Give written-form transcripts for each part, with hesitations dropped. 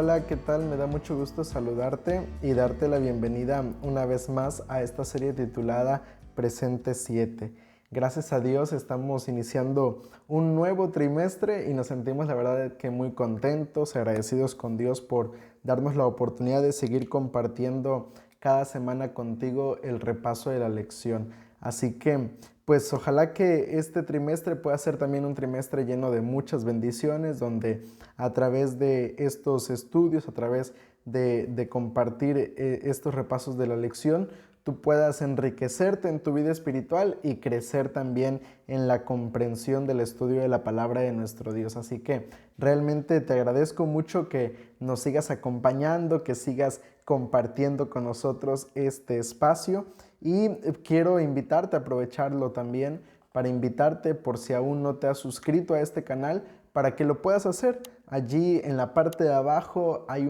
Hola, ¿qué tal? Me da mucho gusto saludarte y darte la bienvenida una vez más a esta serie titulada Presente 7. Gracias a Dios estamos iniciando un nuevo trimestre y nos sentimos la verdad que muy contentos, agradecidos con Dios por darnos la oportunidad de seguir compartiendo cada semana contigo el repaso de la lección. Así que, pues ojalá que este trimestre pueda ser también un trimestre lleno de muchas bendiciones, donde a través de estos estudios, a través de compartir estos repasos de la lección, tú puedas enriquecerte en tu vida espiritual y crecer también en la comprensión del estudio de la palabra de nuestro Dios. Así que realmente te agradezco mucho que nos sigas acompañando, que sigas compartiendo con nosotros este espacio y quiero invitarte a aprovecharlo también para invitarte por si aún no te has suscrito a este canal para que lo puedas hacer. Allí en la parte de abajo hay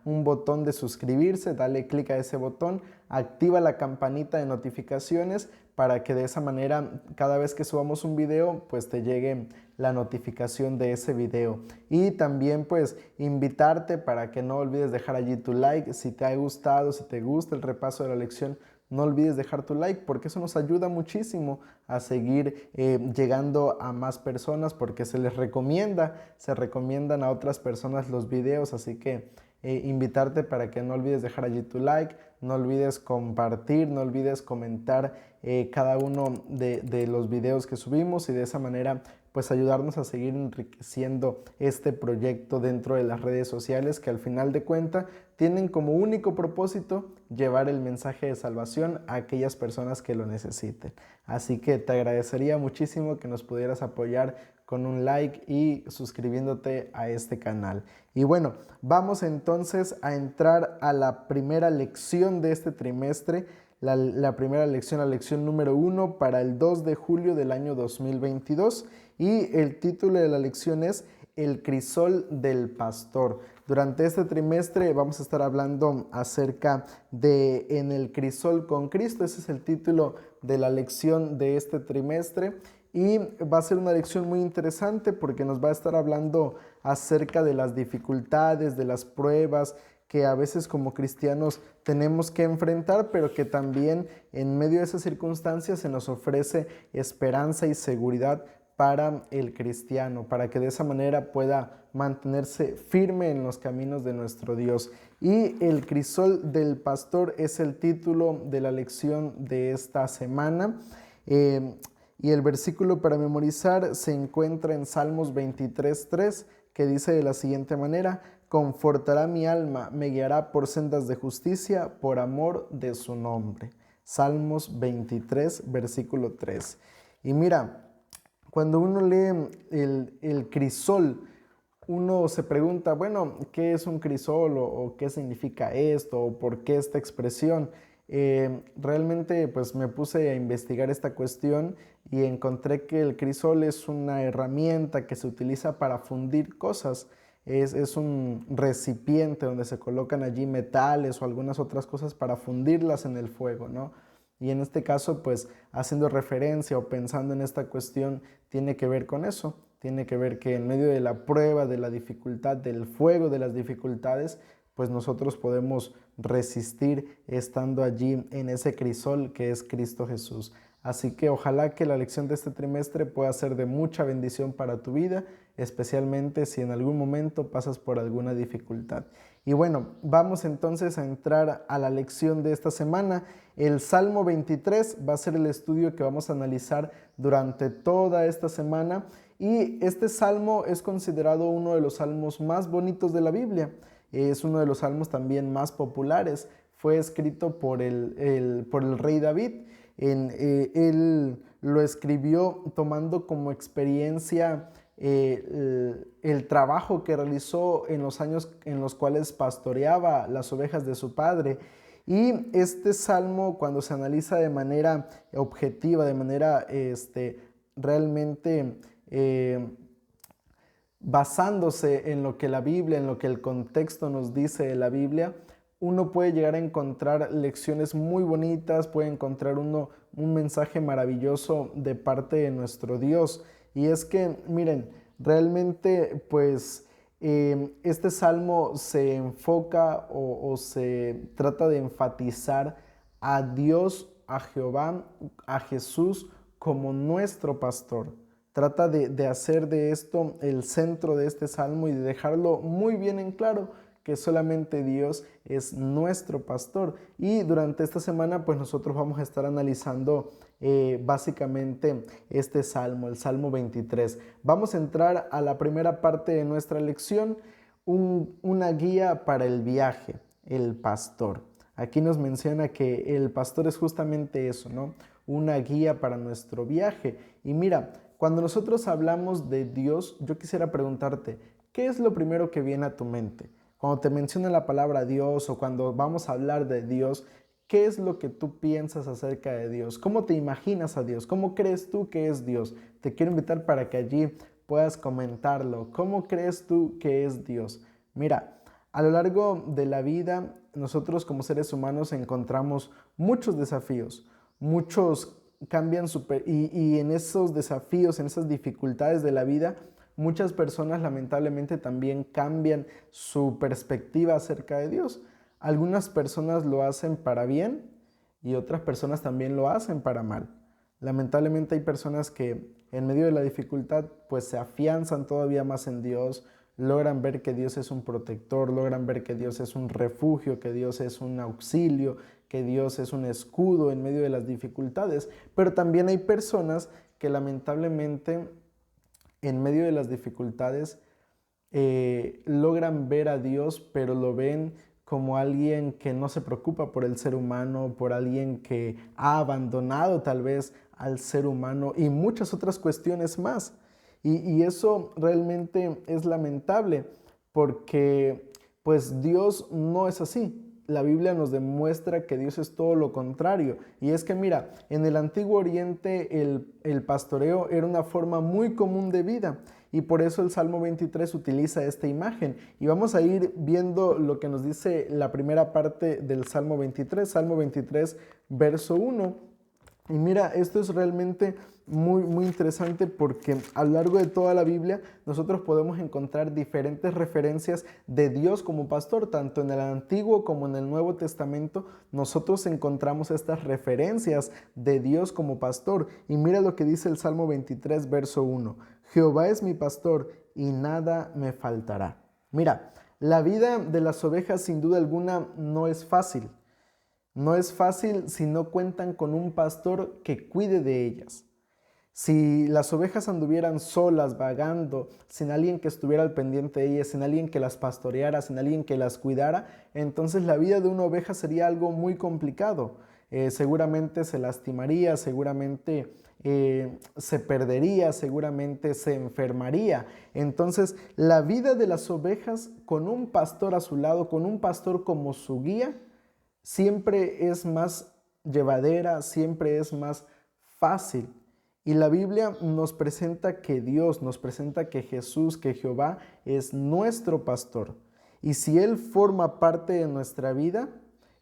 un botón de suscribirse, dale clic a ese botón, activa la campanita de notificaciones para que de esa manera cada vez que subamos un video pues te llegue la notificación de ese video. Y también pues invitarte para que no olvides dejar allí tu like si te ha gustado, si te gusta el repaso de la lección. No olvides dejar tu like porque eso nos ayuda muchísimo a seguir llegando a más personas porque se recomiendan a otras personas los videos, así que invitarte para que no olvides dejar allí tu like, no olvides compartir, no olvides comentar cada uno de los videos que subimos y de esa manera pues ayudarnos a seguir enriqueciendo este proyecto dentro de las redes sociales que al final de cuentas tienen como único propósito llevar el mensaje de salvación a aquellas personas que lo necesiten. Así que te agradecería muchísimo que nos pudieras apoyar con un like y suscribiéndote a este canal. Y bueno, vamos entonces a entrar a la primera lección de este trimestre, la primera lección, la lección número 1 para el 2 de julio del año 2022 y el título de la lección es El crisol del pastor. Durante este trimestre vamos a estar hablando acerca de En el crisol con Cristo. Ese es el título de la lección de este trimestre y va a ser una lección muy interesante porque nos va a estar hablando acerca de las dificultades, de las pruebas que a veces como cristianos tenemos que enfrentar, pero que también en medio de esas circunstancias se nos ofrece esperanza y seguridad para el cristiano, para que de esa manera pueda mantenerse firme en los caminos de nuestro Dios. Y el crisol del pastor es el título de la lección de esta semana. Y el versículo para memorizar se encuentra en Salmos 23:3, que dice de la siguiente manera: confortará mi alma, me guiará por sendas de justicia, por amor de su nombre. Salmos 23, versículo 3. Y mira, cuando uno lee el crisol, uno se pregunta, bueno, ¿qué es un crisol o qué significa esto o por qué esta expresión? Realmente pues me puse a investigar esta cuestión y encontré que el crisol es una herramienta que se utiliza para fundir cosas. Es un recipiente donde se colocan allí metales o algunas otras cosas para fundirlas en el fuego, ¿no? Y en este caso, pues haciendo referencia o pensando en esta cuestión, tiene que ver con eso. Tiene que ver que en medio de la prueba, de la dificultad, del fuego de las dificultades, pues nosotros podemos resistir estando allí en ese crisol que es Cristo Jesús. Así que ojalá que la lección de este trimestre pueda ser de mucha bendición para tu vida, especialmente si en algún momento pasas por alguna dificultad. Y bueno, vamos entonces a entrar a la lección de esta semana. El Salmo 23 va a ser el estudio que vamos a analizar durante toda esta semana y este salmo es considerado uno de los salmos más bonitos de la Biblia. Es uno de los salmos también más populares. Fue escrito por el rey David. Él lo escribió tomando como experiencia el trabajo que realizó en los años en los cuales pastoreaba las ovejas de su padre. Y este salmo, cuando se analiza de manera objetiva, de manera realmente basándose en lo que la Biblia, en lo que el contexto nos dice de la Biblia, uno puede llegar a encontrar lecciones muy bonitas, puede encontrar uno un mensaje maravilloso de parte de nuestro Dios. Y es que, miren, realmente pues este salmo se enfoca o se trata de enfatizar a Dios, a Jehová, a Jesús como nuestro pastor. Trata de hacer de esto el centro de este salmo y de dejarlo muy bien en claro que solamente Dios es nuestro pastor. Y durante esta semana pues nosotros vamos a estar analizando básicamente este salmo, el Salmo 23. Vamos a entrar a la primera parte de nuestra lección, una guía para el viaje, el pastor. Aquí nos menciona que el pastor es justamente eso, ¿no? Una guía para nuestro viaje. Y mira, cuando nosotros hablamos de Dios, yo quisiera preguntarte, ¿qué es lo primero que viene a tu mente? Cuando te menciona la palabra Dios o cuando vamos a hablar de Dios, ¿qué es lo que tú piensas acerca de Dios? ¿Cómo te imaginas a Dios? ¿Cómo crees tú que es Dios? Te quiero invitar para que allí puedas comentarlo. ¿Cómo crees tú que es Dios? Mira, a lo largo de la vida, nosotros como seres humanos encontramos muchos desafíos, muchos cambian y en esos desafíos, en esas dificultades de la vida, muchas personas lamentablemente también cambian su perspectiva acerca de Dios. Algunas personas lo hacen para bien y otras personas también lo hacen para mal. Lamentablemente hay personas que en medio de la dificultad pues se afianzan todavía más en Dios, logran ver que Dios es un protector, logran ver que Dios es un refugio, que Dios es un auxilio, que Dios es un escudo en medio de las dificultades. Pero también hay personas que lamentablemente en medio de las dificultades logran ver a Dios, pero lo ven como alguien que no se preocupa por el ser humano, por alguien que ha abandonado tal vez al ser humano y muchas otras cuestiones más. Y eso realmente es lamentable porque pues Dios no es así. La Biblia nos demuestra que Dios es todo lo contrario. Y es que mira, en el Antiguo Oriente el pastoreo era una forma muy común de vida. Y por eso el Salmo 23 utiliza esta imagen. Y vamos a ir viendo lo que nos dice la primera parte del Salmo 23, Salmo 23, verso 1. Y mira, esto es realmente muy interesante porque a lo largo de toda la Biblia nosotros podemos encontrar diferentes referencias de Dios como pastor, tanto en el Antiguo como en el Nuevo Testamento nosotros encontramos estas referencias de Dios como pastor. Y mira lo que dice el Salmo 23, verso 1. Jehová es mi pastor y nada me faltará. Mira, la vida de las ovejas sin duda alguna no es fácil. No es fácil si no cuentan con un pastor que cuide de ellas. Si las ovejas anduvieran solas, vagando, sin alguien que estuviera al pendiente de ellas, sin alguien que las pastoreara, sin alguien que las cuidara, entonces la vida de una oveja sería algo muy complicado. Seguramente se lastimaría, seguramente se perdería, seguramente se enfermaría. Entonces la vida de las ovejas con un pastor a su lado, con un pastor como su guía, siempre es más llevadera, siempre es más fácil. Y la Biblia nos presenta que Dios, nos presenta que Jesús, que Jehová es nuestro pastor. Y si Él forma parte de nuestra vida,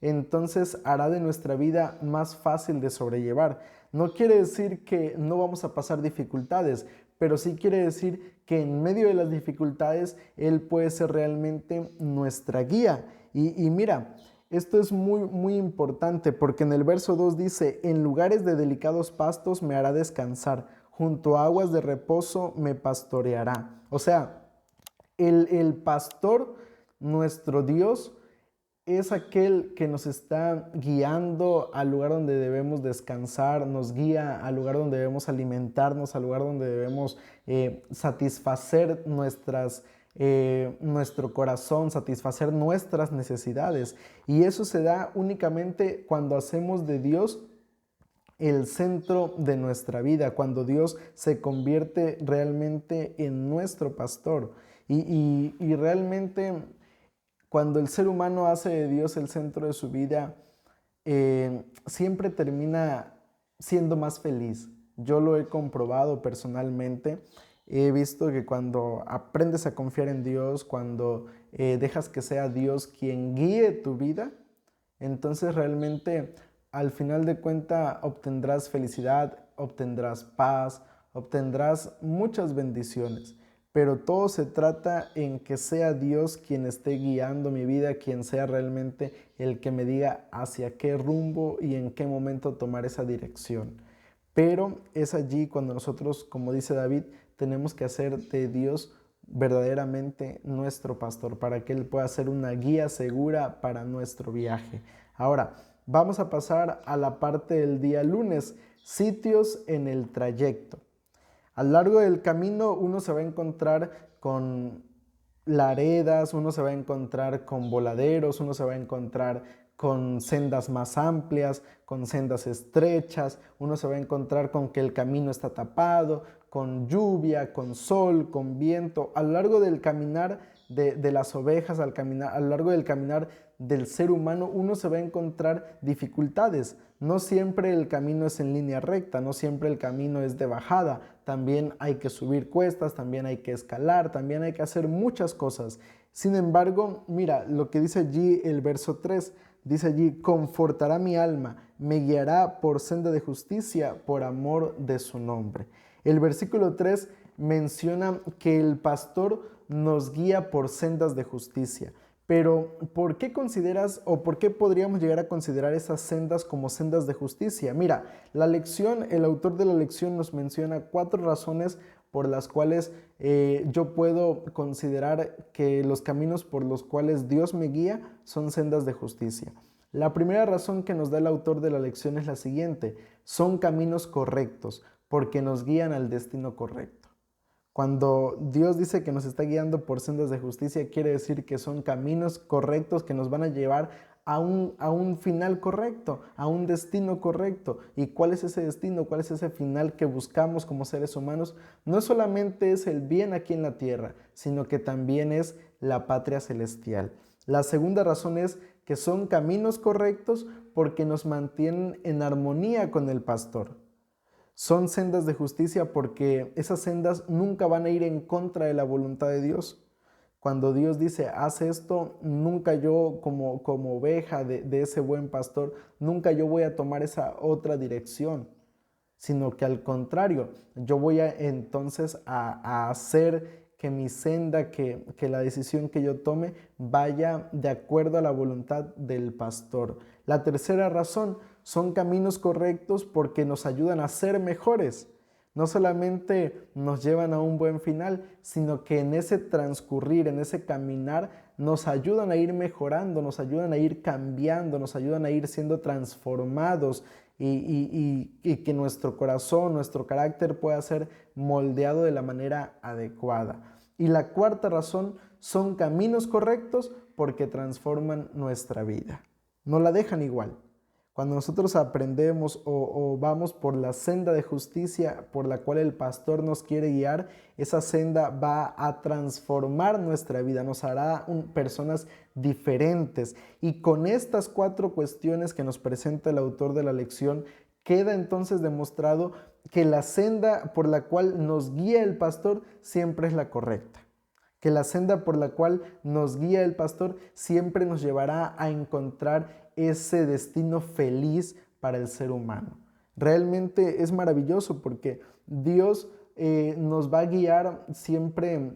entonces hará de nuestra vida más fácil de sobrellevar. No quiere decir que no vamos a pasar dificultades, pero sí quiere decir que en medio de las dificultades Él puede ser realmente nuestra guía. Y mira, esto es muy importante porque en el verso 2 dice, en lugares de delicados pastos me hará descansar, junto a aguas de reposo me pastoreará. O sea, el pastor, nuestro Dios, es aquel que nos está guiando al lugar donde debemos descansar, nos guía al lugar donde debemos alimentarnos, al lugar donde debemos satisfacer nuestro corazón, satisfacer nuestras necesidades. Y eso se da únicamente cuando hacemos de Dios el centro de nuestra vida, cuando Dios se convierte realmente en nuestro pastor. Y realmente cuando el ser humano hace de Dios el centro de su vida, siempre termina siendo más feliz. Yo lo he comprobado personalmente. He visto que cuando aprendes a confiar en Dios, cuando dejas que sea Dios quien guíe tu vida, entonces realmente al final de cuentas obtendrás felicidad, obtendrás paz, obtendrás muchas bendiciones. pero todo se trata en que sea Dios quien esté guiando mi vida, quien sea realmente el que me diga hacia qué rumbo y en qué momento tomar esa dirección. Pero es allí cuando nosotros, como dice David, tenemos que hacer de Dios verdaderamente nuestro pastor, para que Él pueda ser una guía segura para nuestro viaje. Ahora, vamos a pasar a la parte del día lunes, sitios en el trayecto. A lo largo del camino uno se va a encontrar con laredas, uno se va a encontrar con voladeros, uno se va a encontrar con sendas más amplias, con sendas estrechas, uno se va a encontrar con que el camino está tapado, con lluvia, con sol, con viento. A lo largo del caminar de las ovejas, a lo largo del caminar del ser humano, uno se va a encontrar dificultades. No siempre el camino es en línea recta, no siempre el camino es de bajada. También hay que subir cuestas, también hay que escalar, también hay que hacer muchas cosas. Sin embargo, mira lo que dice allí el verso 3. Dice allí, confortará mi alma, me guiará por senda de justicia por amor de su nombre. El versículo 3 menciona que el pastor nos guía por sendas de justicia. Pero, ¿por qué consideras o por qué podríamos llegar a considerar esas sendas como sendas de justicia? Mira, el autor de la lección nos menciona 4 razones por las cuales yo puedo considerar que los caminos por los cuales Dios me guía son sendas de justicia. La primera razón que nos da el autor de la lección es la siguiente: son caminos correctos porque nos guían al destino correcto. Cuando Dios dice que nos está guiando por sendas de justicia, quiere decir que son caminos correctos que nos van a llevar a un final correcto, a un destino correcto. ¿Y cuál es ese destino? ¿Cuál es ese final que buscamos como seres humanos? No solamente es el bien aquí en la tierra, sino que también es la patria celestial. La segunda razón es que son caminos correctos porque nos mantienen en armonía con el pastor. Son sendas de justicia porque esas sendas nunca van a ir en contra de la voluntad de Dios. Cuando Dios dice, haz esto, nunca yo como oveja de ese buen pastor, nunca yo voy a tomar esa otra dirección, sino que al contrario, yo voy a entonces a hacer que mi senda, que la decisión que yo tome vaya de acuerdo a la voluntad del pastor. La tercera razón, son caminos correctos porque nos ayudan a ser mejores. No solamente nos llevan a un buen final, sino que en ese transcurrir, en ese caminar, nos ayudan a ir mejorando, nos ayudan a ir cambiando, nos ayudan a ir siendo transformados y que nuestro corazón, nuestro carácter pueda ser moldeado de la manera adecuada. Y la cuarta razón, son caminos correctos porque transforman nuestra vida. No la dejan igual. Cuando nosotros aprendemos o vamos por la senda de justicia por la cual el pastor nos quiere guiar, esa senda va a transformar nuestra vida, nos hará personas diferentes. Y con estas 4 cuestiones que nos presenta el autor de la lección, queda entonces demostrado que la senda por la cual nos guía el pastor siempre es la correcta. Que la senda por la cual nos guía el pastor siempre nos llevará a encontrar ese destino feliz para el ser humano. Realmente es maravilloso porque Dios nos va a guiar siempre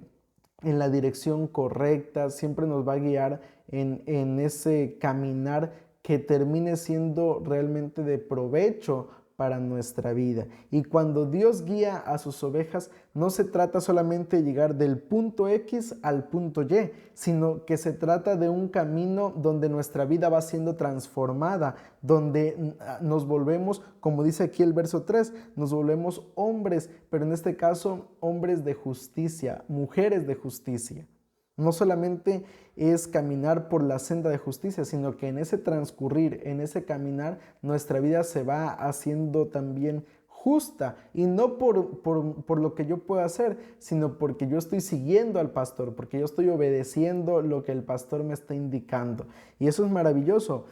en la dirección correcta, siempre nos va a guiar en ese caminar que termine siendo realmente de provecho para nuestra vida. Y cuando Dios guía a sus ovejas, no se trata solamente de llegar del punto X al punto Y, sino que se trata de un camino donde nuestra vida va siendo transformada, donde nos volvemos, como dice aquí el verso 3, nos volvemos hombres, pero en este caso hombres de justicia, mujeres de justicia. No solamente es caminar por la senda de justicia, sino que en ese transcurrir, en ese caminar, nuestra vida se va haciendo también justa. Y no por lo que yo pueda hacer, sino porque yo estoy siguiendo al pastor, porque yo estoy obedeciendo lo que el pastor me está indicando. Y eso es maravilloso,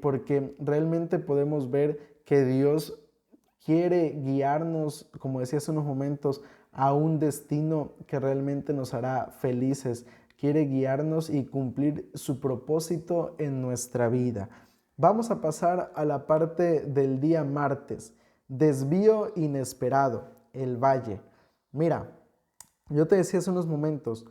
porque realmente podemos ver que Dios quiere guiarnos, como decía hace unos momentos, a un destino que realmente nos hará felices. Quiere guiarnos y cumplir su propósito en nuestra vida. Vamos a pasar a la parte del día martes. Desvío inesperado, el valle. Mira, Yo te decía hace unos momentos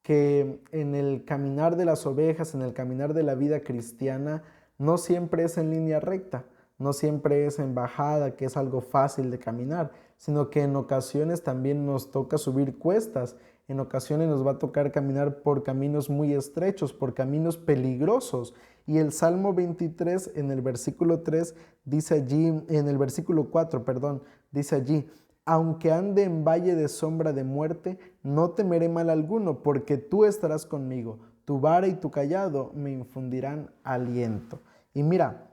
que en el caminar de las ovejas, en el caminar de la vida cristiana, no siempre es en línea recta, no siempre es en bajada, que es algo fácil de caminar, sino que en ocasiones también nos toca subir cuestas, en ocasiones nos va a tocar caminar por caminos muy estrechos, por caminos peligrosos. Y el Salmo 23 en el versículo 3 dice allí, en el versículo 4, perdón, dice allí: aunque ande en valle de sombra de muerte, no temeré mal alguno, porque tú estarás conmigo. Tu vara y tu callado me infundirán aliento. Y mira,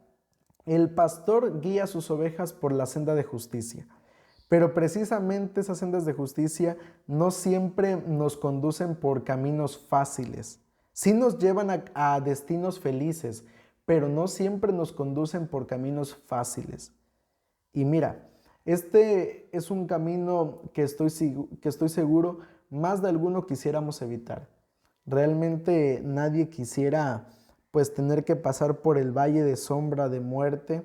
el pastor guía a sus ovejas por la senda de justicia. Pero precisamente esas sendas de justicia no siempre nos conducen por caminos fáciles. Sí nos llevan a destinos felices, pero no siempre nos conducen por caminos fáciles. Y mira, este es un camino que estoy seguro más de alguno quisiéramos evitar. Realmente nadie quisiera pues tener que pasar por el valle de sombra de muerte.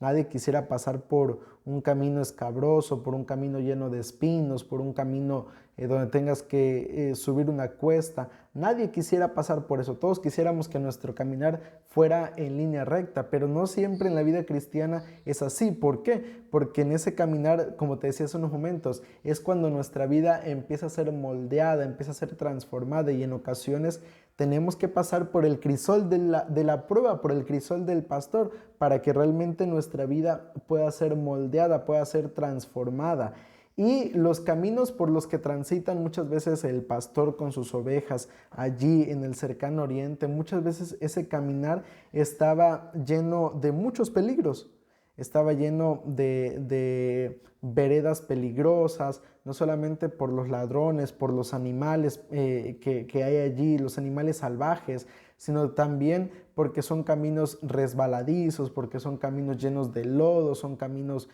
Nadie quisiera pasar por un camino escabroso, por un camino lleno de espinos, por un camino donde tengas que subir una cuesta. Nadie quisiera pasar por eso. Todos quisiéramos que nuestro caminar fuera en línea recta, pero no siempre en la vida cristiana es así. ¿Por qué? Porque en ese caminar, como te decía hace unos momentos, es cuando nuestra vida empieza a ser moldeada, empieza a ser transformada, y en ocasiones tenemos que pasar por el crisol de la prueba, por el crisol del pastor, para que realmente nuestra vida pueda ser moldeada, pueda ser transformada. Y los caminos por los que transitan muchas veces el pastor con sus ovejas allí en el cercano oriente, muchas veces ese caminar estaba lleno de muchos peligros. Estaba lleno de veredas peligrosas, no solamente por los ladrones, por los animales que hay allí, los animales salvajes, sino también porque son caminos resbaladizos, porque son caminos llenos de lodo, son caminos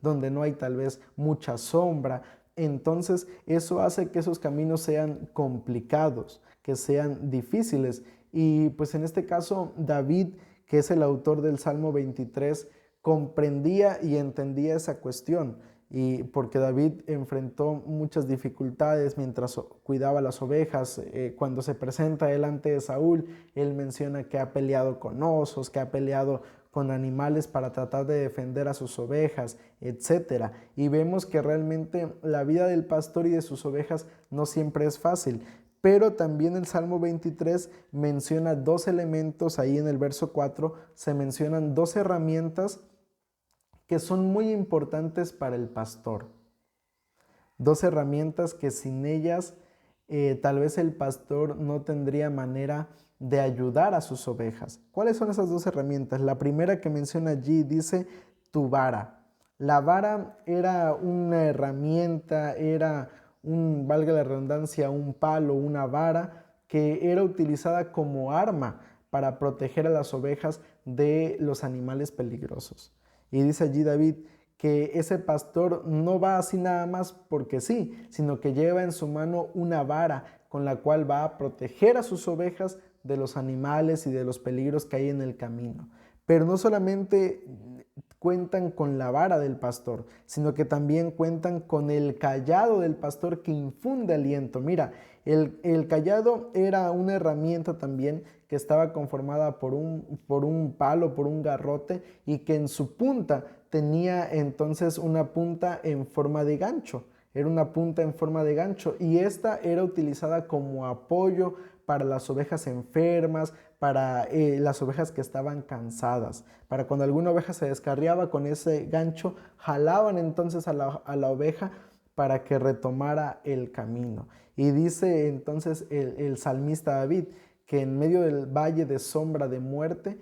donde no hay tal vez mucha sombra. Entonces eso hace que esos caminos sean complicados, que sean difíciles. Y pues en este caso David, que es el autor del Salmo 23, comprendía y entendía esa cuestión, y porque David enfrentó muchas dificultades mientras cuidaba las ovejas. Cuando se presenta delante de Saúl, él menciona que ha peleado con osos, que ha peleado con animales para tratar de defender a sus ovejas, etcétera. Y vemos que realmente la vida del pastor y de sus ovejas no siempre es fácil. Pero también el Salmo 23 menciona dos elementos. Ahí en el verso 4 se mencionan dos herramientas que son muy importantes para el pastor. Dos herramientas que sin ellas tal vez el pastor no tendría manera de ayudar a sus ovejas. ¿Cuáles son esas dos herramientas? La primera que menciona allí dice tu vara. La vara era una herramienta, era valga la redundancia, un palo, una vara que era utilizada como arma para proteger a las ovejas de los animales peligrosos. Y dice allí David que ese pastor no va así nada más porque sí, sino que lleva en su mano una vara con la cual va a proteger a sus ovejas de los animales y de los peligros que hay en el camino. Pero no solamente cuentan con la vara del pastor, sino que también cuentan con el callado del pastor que infunde aliento. Mira, el callado era una herramienta también que estaba conformada por un palo, por un garrote, y que en su punta tenía entonces una punta en forma de gancho. Era una punta en forma de gancho, y esta era utilizada como apoyo para las ovejas enfermas, para las ovejas que estaban cansadas, para cuando alguna oveja se descarriaba, con ese gancho jalaban entonces a la oveja para que retomara el camino. Y dice entonces el salmista David que en medio del valle de sombra de muerte,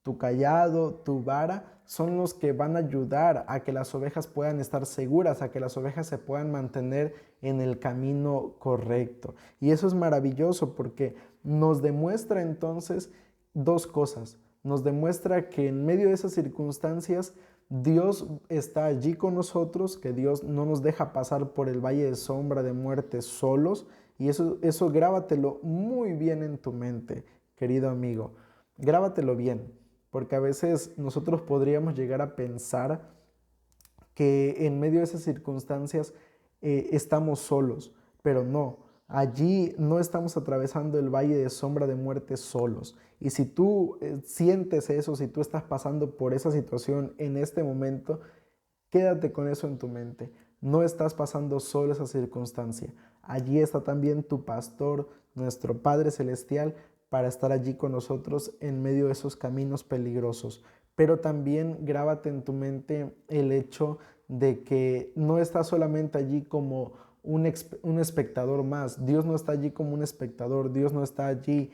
tu callado, tu vara, son los que van a ayudar a que las ovejas puedan estar seguras, a que las ovejas se puedan mantener en el camino correcto. Y eso es maravilloso porque nos demuestra entonces dos cosas. Nos demuestra que en medio de esas circunstancias Dios está allí con nosotros, que Dios no nos deja pasar por el valle de sombra de muerte solos. Y eso grábatelo muy bien en tu mente, querido amigo. Grábatelo bien, porque a veces nosotros podríamos llegar a pensar que en medio de esas circunstancias estamos solos. pero no. Allí no estamos atravesando el valle de sombra de muerte solos. Y si tú sientes eso, si tú estás pasando por esa situación en este momento, quédate con eso en tu mente. No estás pasando solo esa circunstancia. Allí está también tu pastor, nuestro Padre Celestial, para estar allí con nosotros en medio de esos caminos peligrosos. Pero también grábate en tu mente el hecho de que no estás solamente allí como un espectador más. Dios no está allí como un espectador. Dios no está allí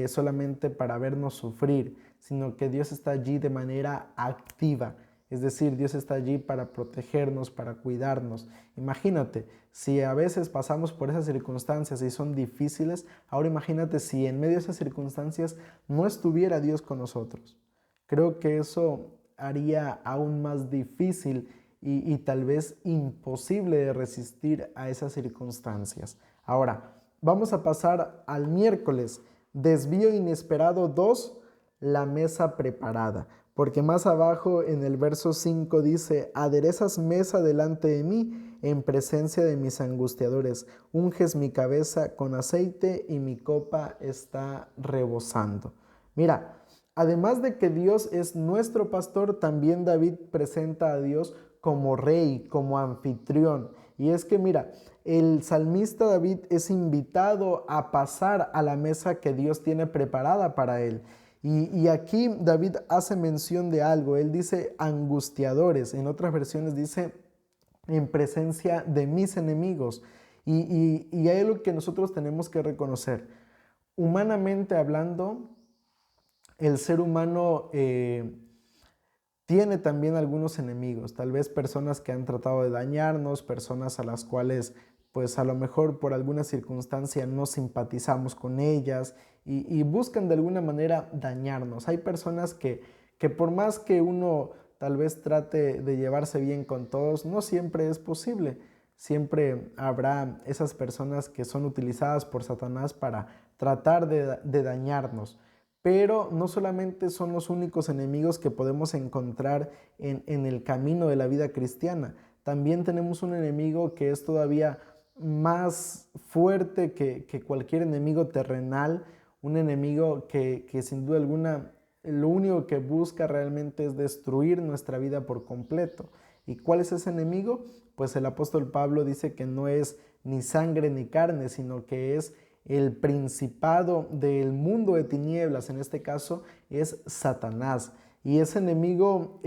solamente para vernos sufrir, sino que Dios está allí de manera activa. Es decir, Dios está allí para protegernos, para cuidarnos. Imagínate, si a veces pasamos por esas circunstancias y son difíciles, ahora imagínate si en medio de esas circunstancias no estuviera Dios con nosotros. Creo que eso haría aún más difícil y tal vez imposible de resistir a esas circunstancias. Ahora, vamos a pasar al miércoles. Desvío inesperado 2, la mesa preparada. Porque más abajo en el verso 5 dice, aderezas mesa delante de mí en presencia de mis angustiadores, unges mi cabeza con aceite y mi copa está rebosando. Mira, además de que Dios es nuestro pastor, también David presenta a Dios como rey, como anfitrión. Y es que mira, el salmista David es invitado a pasar a la mesa que Dios tiene preparada para él. Y aquí David hace mención de algo, él dice angustiadores, en otras versiones dice en presencia de mis enemigos. Y hay algo que nosotros tenemos que reconocer. Humanamente hablando, el ser humano tiene también algunos enemigos, tal vez personas que han tratado de dañarnos, personas a las cuales pues a lo mejor por alguna circunstancia no simpatizamos con ellas y buscan de alguna manera dañarnos. Hay personas que por más que uno tal vez trate de llevarse bien con todos, no siempre es posible. Siempre habrá esas personas que son utilizadas por Satanás para tratar de dañarnos. Pero no solamente son los únicos enemigos que podemos encontrar en el camino de la vida cristiana. También tenemos un enemigo que es todavía más fuerte que cualquier enemigo terrenal, un enemigo que sin duda alguna lo único que busca realmente es destruir nuestra vida por completo. ¿Y cuál es ese enemigo? Pues el apóstol Pablo dice que no es ni sangre ni carne, sino que es el principado del mundo de tinieblas, en este caso es Satanás. Y ese enemigo,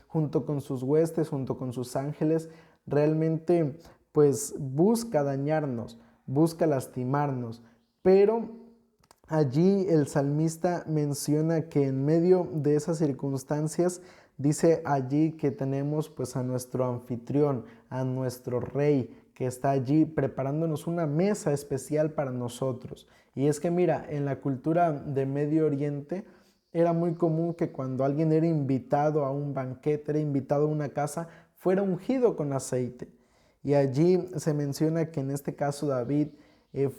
junto con sus huestes, junto con sus ángeles, realmente pues busca dañarnos, busca lastimarnos. Pero allí el salmista menciona que en medio de esas circunstancias, dice allí que tenemos pues a nuestro anfitrión, a nuestro rey, que está allí preparándonos una mesa especial para nosotros. Y es que mira, en la cultura de Medio Oriente era muy común que cuando alguien era invitado a un banquete, era invitado a una casa, fuera ungido con aceite. Y allí se menciona que en este caso David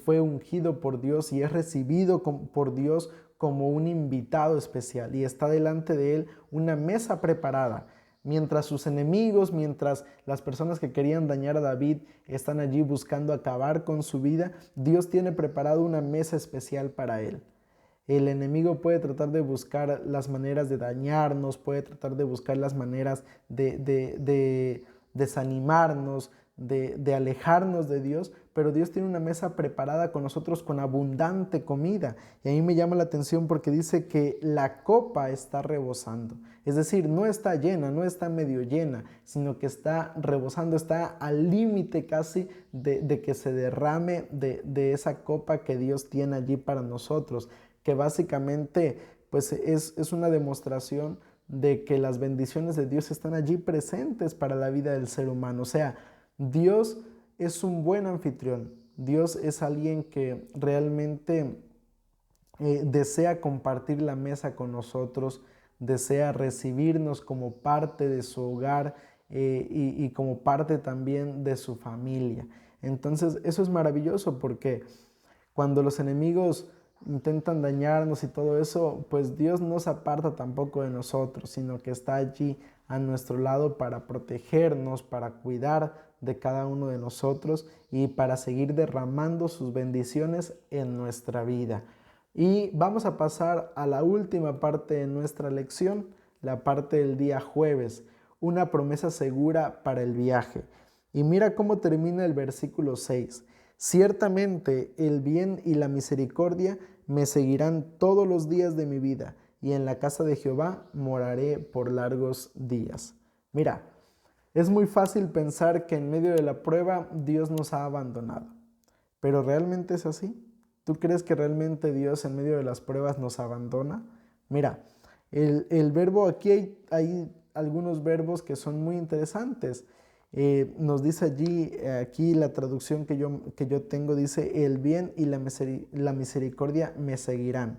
fue ungido por Dios y es recibido por Dios como un invitado especial y está delante de él una mesa preparada. Mientras sus enemigos, mientras las personas que querían dañar a David están allí buscando acabar con su vida, Dios tiene preparado una mesa especial para él. El enemigo puede tratar de buscar las maneras de dañarnos, puede tratar de buscar las maneras de desanimarnos, de alejarnos de Dios, pero Dios tiene una mesa preparada con nosotros con abundante comida. Y a mí me llama la atención porque dice que la copa está rebosando. Es decir, no está llena, no está medio llena, sino que está rebosando, está al límite casi de que se derrame de esa copa que Dios tiene allí para nosotros, que básicamente pues es una demostración de que las bendiciones de Dios están allí presentes para la vida del ser humano. O sea, Dios es un buen anfitrión. Dios es alguien que realmente desea compartir la mesa con nosotros, desea recibirnos como parte de su hogar y como parte también de su familia. Entonces eso es maravilloso porque cuando los enemigos intentan dañarnos y todo eso, pues Dios no se aparta tampoco de nosotros, sino que está allí a nuestro lado para protegernos, para cuidar de cada uno de nosotros y para seguir derramando sus bendiciones en nuestra vida. Y vamos a pasar a la última parte de nuestra lección, la parte del día jueves, una promesa segura para el viaje. Y mira cómo termina el versículo 6. Ciertamente el bien y la misericordia me seguirán todos los días de mi vida, y en la casa de Jehová moraré por largos días. Mira, es muy fácil pensar que en medio de la prueba Dios nos ha abandonado, pero ¿realmente es así? ¿Tú crees que realmente Dios en medio de las pruebas nos abandona? Mira, el verbo aquí hay algunos verbos que son muy interesantes. Nos dice allí, aquí la traducción que yo tengo dice, el bien y la misericordia me seguirán.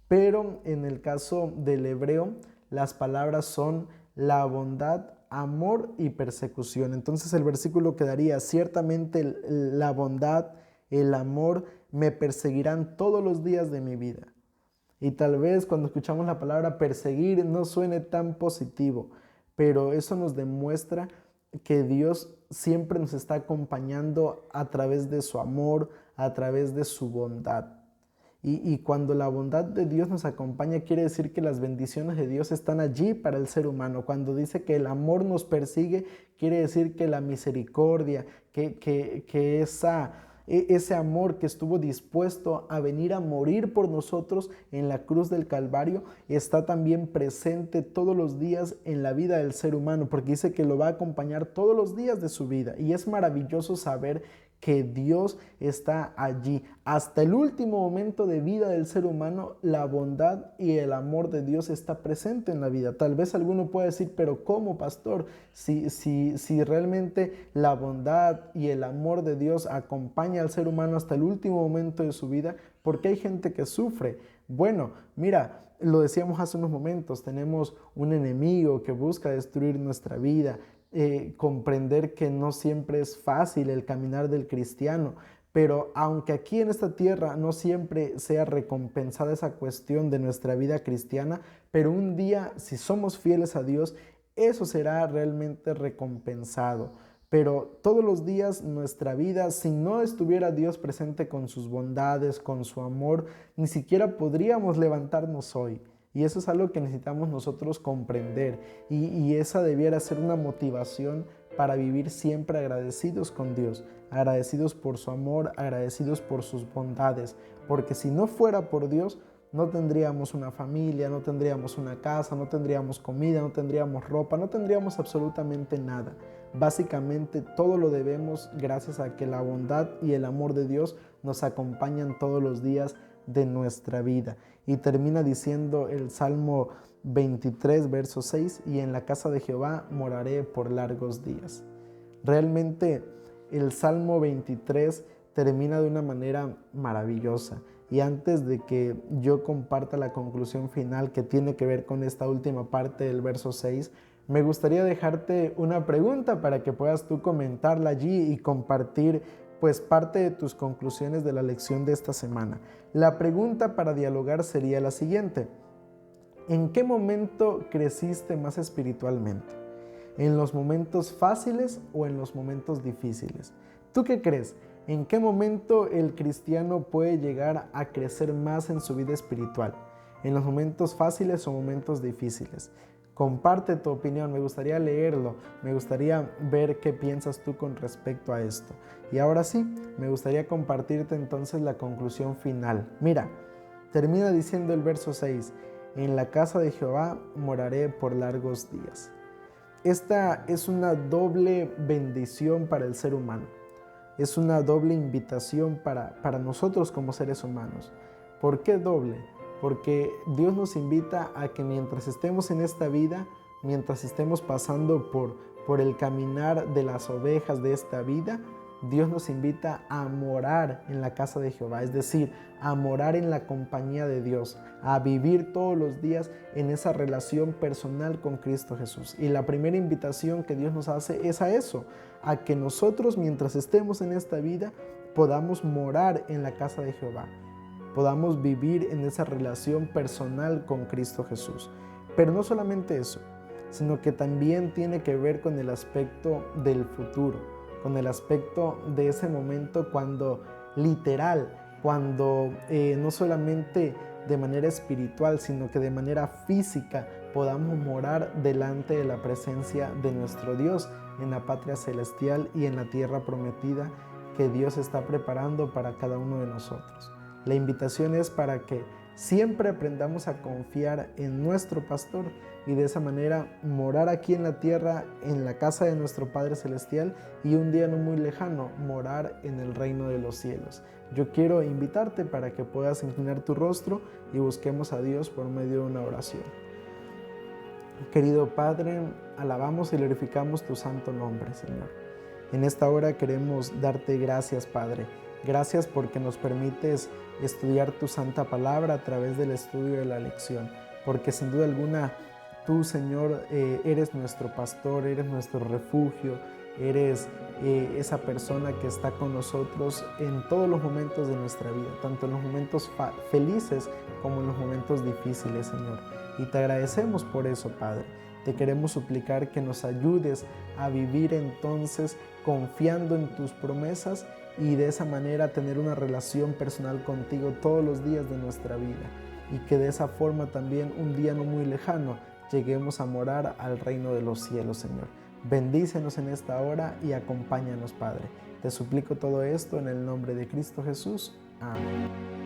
Pero en el caso del hebreo, las palabras son la bondad, amor y persecución. Entonces el versículo quedaría, ciertamente la bondad, el amor me perseguirán todos los días de mi vida. Y tal vez cuando escuchamos la palabra perseguir no suene tan positivo, pero eso nos demuestra que Dios siempre nos está acompañando a través de su amor, a través de su bondad. Y cuando la bondad de Dios nos acompaña, quiere decir que las bendiciones de Dios están allí para el ser humano. Cuando dice que el amor nos persigue, quiere decir que la misericordia, que ese amor que estuvo dispuesto a venir a morir por nosotros en la cruz del Calvario, está también presente todos los días en la vida del ser humano, porque dice que lo va a acompañar todos los días de su vida. Y es maravilloso saber que Dios está allí. Hasta el último momento de vida del ser humano, la bondad y el amor de Dios está presente en la vida. Tal vez alguno pueda decir, pero ¿cómo, pastor? Si realmente la bondad y el amor de Dios acompaña al ser humano hasta el último momento de su vida, ¿por qué hay gente que sufre? Bueno, mira, lo decíamos hace unos momentos, tenemos un enemigo que busca destruir nuestra vida. Comprender que no siempre es fácil el caminar del cristiano, pero aunque aquí en esta tierra no siempre sea recompensada esa cuestión de nuestra vida cristiana, pero un día, si somos fieles a Dios, eso será realmente recompensado. Pero todos los días nuestra vida, si no estuviera Dios presente con sus bondades, con su amor, ni siquiera podríamos levantarnos hoy. Y eso es algo que necesitamos nosotros comprender. Y esa debiera ser una motivación para vivir siempre agradecidos con Dios, agradecidos por su amor, agradecidos por sus bondades. Porque si no fuera por Dios, no tendríamos una familia, no tendríamos una casa, no tendríamos comida, no tendríamos ropa, no tendríamos absolutamente nada. Básicamente todo lo debemos gracias a que la bondad y el amor de Dios nos acompañan todos los días de nuestra vida. Y termina diciendo el Salmo 23, verso 6, y en la casa de Jehová moraré por largos días. Realmente el Salmo 23 termina de una manera maravillosa. Y antes de que yo comparta la conclusión final que tiene que ver con esta última parte del verso 6, me gustaría dejarte una pregunta para que puedas tú comentarla allí y compartir pues parte de tus conclusiones de la lección de esta semana. La pregunta para dialogar sería la siguiente: ¿en qué momento creciste más espiritualmente? ¿En los momentos fáciles o en los momentos difíciles? ¿Tú qué crees? ¿En qué momento el cristiano puede llegar a crecer más en su vida espiritual? ¿En los momentos fáciles o momentos difíciles? Comparte tu opinión, me gustaría leerlo, me gustaría ver qué piensas tú con respecto a esto. Y ahora sí, me gustaría compartirte entonces la conclusión final. Mira, termina diciendo el verso 6, en la casa de Jehová moraré por largos días. Esta es una doble bendición para el ser humano. Es una doble invitación para nosotros como seres humanos. ¿Por qué doble? Porque Dios nos invita a que mientras estemos en esta vida, mientras estemos pasando por el caminar de las ovejas de esta vida, Dios nos invita a morar en la casa de Jehová, es decir, a morar en la compañía de Dios, a vivir todos los días en esa relación personal con Cristo Jesús. Y la primera invitación que Dios nos hace es a eso, a que nosotros mientras estemos en esta vida podamos morar en la casa de Jehová, podamos vivir en esa relación personal con Cristo Jesús. Pero no solamente eso, sino que también tiene que ver con el aspecto del futuro, con el aspecto de ese momento cuando literal, cuando no solamente de manera espiritual, sino que de manera física podamos morar delante de la presencia de nuestro Dios en la patria celestial y en la tierra prometida que Dios está preparando para cada uno de nosotros. La invitación es para que siempre aprendamos a confiar en nuestro pastor y de esa manera morar aquí en la tierra, en la casa de nuestro Padre Celestial, y un día no muy lejano morar en el reino de los cielos. Yo quiero invitarte para que puedas inclinar tu rostro y busquemos a Dios por medio de una oración. Querido Padre, alabamos y glorificamos tu santo nombre, Señor. En esta hora queremos darte gracias, Padre. Gracias porque nos permites estudiar tu santa palabra a través del estudio de la lección, porque sin duda alguna tú, Señor, eres nuestro pastor, eres nuestro refugio, eres esa persona que está con nosotros en todos los momentos de nuestra vida, tanto en los momentos felices como en los momentos difíciles, Señor. Y te agradecemos por eso, Padre. Te queremos suplicar que nos ayudes a vivir entonces confiando en tus promesas y de esa manera tener una relación personal contigo todos los días de nuestra vida. Y que de esa forma también un día no muy lejano lleguemos a morar al reino de los cielos, Señor. Bendícenos en esta hora y acompáñanos, Padre. Te suplico todo esto en el nombre de Cristo Jesús. Amén.